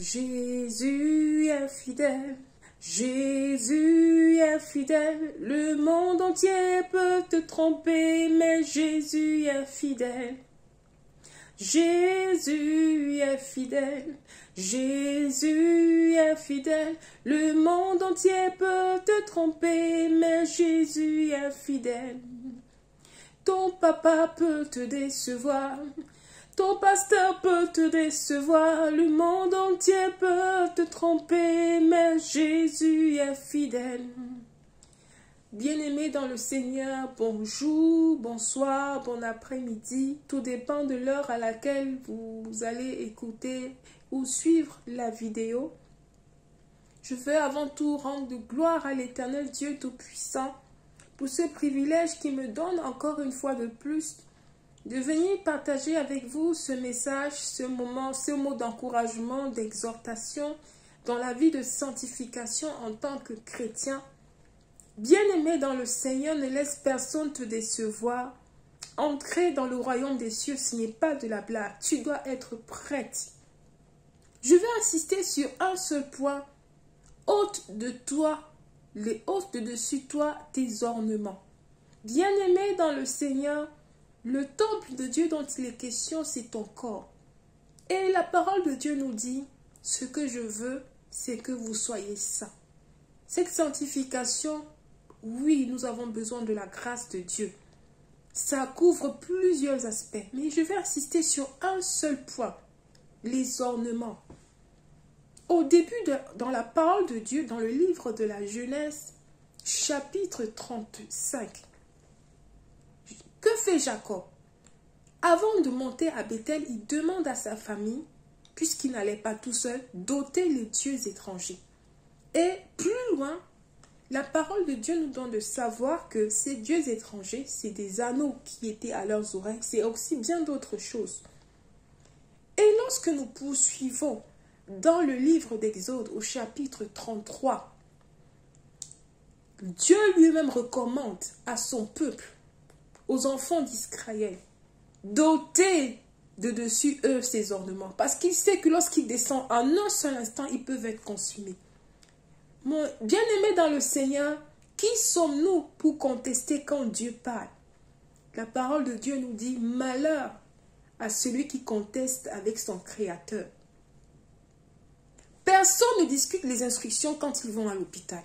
Jésus est fidèle, Jésus est fidèle, le monde entier peut te tromper, mais Jésus est fidèle. Jésus est fidèle, Jésus est fidèle, le monde entier peut te tromper, mais Jésus est fidèle. Ton papa peut te décevoir, ton pasteur peut te décevoir, le monde entier peut te tromper, mais Jésus est fidèle. Bien-aimés dans le Seigneur, bonjour, bonsoir, bon après-midi. Tout dépend de l'heure à laquelle vous allez écouter ou suivre la vidéo. Je veux avant tout rendre de gloire à l'Éternel Dieu Tout-Puissant pour ce privilège qui me donne encore une fois de plus de venir partager avec vous ce message, ce mot d'encouragement, d'exhortation dans la vie de sanctification en tant que chrétien. Bien-aimé dans le Seigneur, ne laisse personne te décevoir. Entrer dans le royaume des cieux, ce n'est pas de la blague. Tu dois être prête. Je vais insister sur un seul point. Ôte de de dessus toi tes ornements. Bien-aimé dans le Seigneur, le temple de Dieu dont il est question, c'est ton corps. Et la parole de Dieu nous dit, ce que je veux, c'est que vous soyez saints. Cette sanctification, oui, nous avons besoin de la grâce de Dieu. Ça couvre plusieurs aspects, mais je vais insister sur un seul point, les ornements. Au début, dans la parole de Dieu, dans le livre de la Genèse, chapitre 35, que fait Jacob? Avant de monter à Bethel, il demande à sa famille, puisqu'il n'allait pas tout seul, d'ôter les dieux étrangers. Et plus loin, la parole de Dieu nous donne de savoir que ces dieux étrangers, c'est des anneaux qui étaient à leurs oreilles, c'est aussi bien d'autres choses. Et lorsque nous poursuivons dans le livre d'Exode au chapitre 33, Dieu lui-même recommande à son peuple, aux enfants d'Israël, d'ôter de dessus eux ces ornements. Parce qu'il sait que lorsqu'ils descendent en un seul instant, ils peuvent être consumés. Mon bien-aimé dans le Seigneur, qui sommes-nous pour contester quand Dieu parle? La parole de Dieu nous dit, malheur à celui qui conteste avec son Créateur. Personne ne discute les instructions quand ils vont à l'hôpital.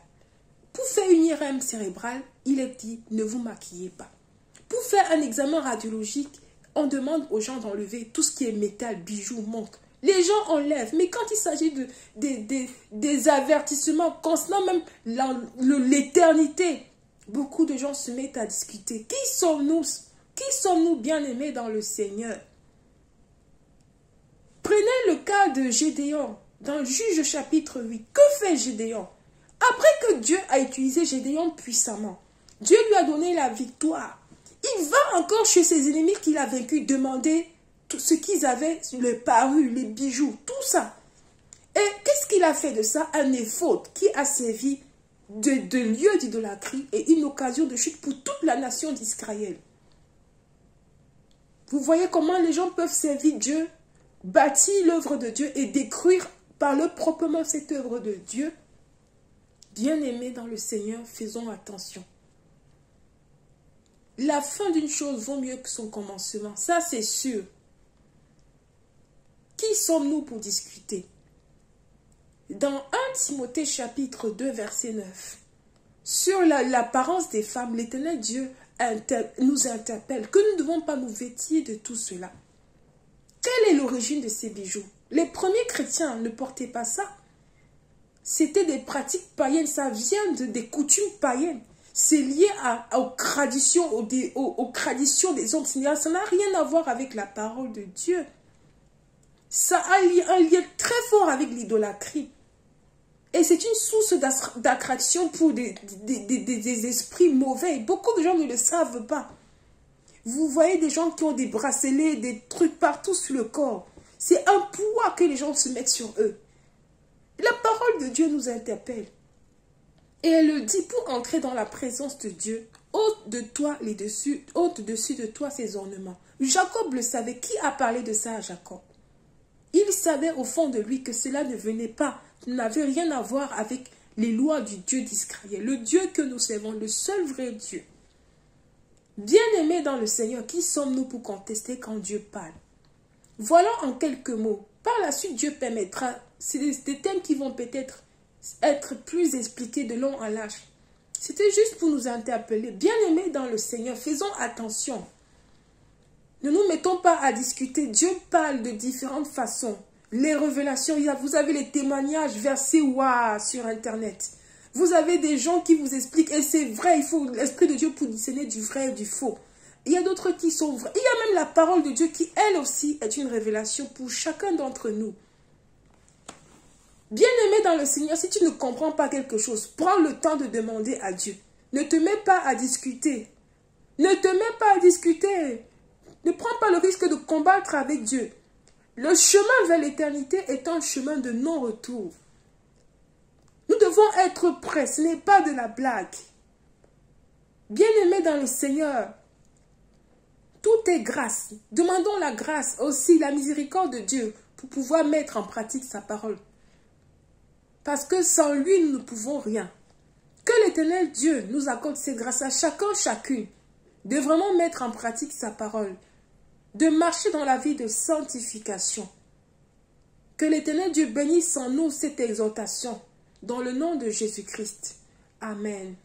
Pour faire une IRM cérébrale, il est dit, ne vous maquillez pas. Pour faire un examen radiologique, on demande aux gens d'enlever tout ce qui est métal, bijoux, montres. Les gens enlèvent, mais quand il s'agit des avertissements concernant même l'éternité, beaucoup de gens se mettent à discuter. Qui sommes-nous? Qui sommes-nous bien-aimés dans le Seigneur? Prenez le cas de Gédéon, dans le Juge chapitre 8. Que fait Gédéon? Après que Dieu a utilisé Gédéon puissamment, Dieu lui a donné la victoire. Il va encore chez ses ennemis qu'il a vaincus demander tout ce qu'ils avaient, les parures, les bijoux, tout ça. Et qu'est-ce qu'il a fait de ça? Un éphod qui a servi de lieu d'idolâtrie et une occasion de chute pour toute la nation d'Israël. Vous voyez comment les gens peuvent servir Dieu, bâtir l'œuvre de Dieu et détruire par leur propre main cette œuvre de Dieu. Bien-aimés dans le Seigneur, faisons attention. La fin d'une chose vaut mieux que son commencement. Ça, c'est sûr. Qui sommes-nous pour discuter? Dans 1 Timothée chapitre 2, verset 9, sur l'apparence des femmes, l'Éternel Dieu nous interpelle que nous ne devons pas nous vêtir de tout cela. Quelle est l'origine de ces bijoux? Les premiers chrétiens ne portaient pas ça. C'était des pratiques païennes, ça vient des coutumes païennes. C'est lié aux traditions des hommes. Ça n'a rien à voir avec la parole de Dieu. Ça a un lien très fort avec l'idolâtrie. Et c'est une source d'attraction pour des esprits mauvais. Beaucoup de gens ne le savent pas. Vous voyez des gens qui ont des bracelets, des trucs partout sur le corps. C'est un poids que les gens se mettent sur eux. La parole de Dieu nous interpelle. Et elle le dit, pour entrer dans la présence de Dieu, ôte de toi ôte dessus de toi ces ornements. Jacob le savait. Qui a parlé de ça à Jacob? Il savait au fond de lui que cela ne venait pas, n'avait rien à voir avec les lois du Dieu d'Israël, le Dieu que nous servons, le seul vrai Dieu. Bien-aimés dans le Seigneur, qui sommes-nous pour contester quand Dieu parle? Voilà en quelques mots. Par la suite, Dieu permettra, c'est des thèmes qui vont peut-être être plus expliqués de long en large. C'était juste pour nous interpeller. Bien-aimés dans le Seigneur, faisons attention. Ne nous mettons pas à discuter. Dieu parle de différentes façons. Les révélations, vous avez les témoignages versés sur Internet. Vous avez des gens qui vous expliquent, et c'est vrai, il faut l'Esprit de Dieu pour discerner du vrai et du faux. Il y a d'autres qui sont vrais. Il y a même la parole de Dieu qui, elle aussi, est une révélation pour chacun d'entre nous. Bien-aimé dans le Seigneur, si tu ne comprends pas quelque chose, prends le temps de demander à Dieu. Ne te mets pas à discuter. Ne te mets pas à discuter. Ne prends pas le risque de combattre avec Dieu. Le chemin vers l'éternité est un chemin de non-retour. Nous devons être prêts, ce n'est pas de la blague. Bien-aimés dans le Seigneur, tout est grâce. Demandons la grâce aussi, la miséricorde de Dieu pour pouvoir mettre en pratique sa parole. Parce que sans lui, nous ne pouvons rien. Que l'Éternel Dieu nous accorde ses grâces à chacun, chacune, de vraiment mettre en pratique sa parole, de marcher dans la vie de sanctification. Que l'Éternel Dieu bénisse en nous cette exhortation, dans le nom de Jésus-Christ. Amen.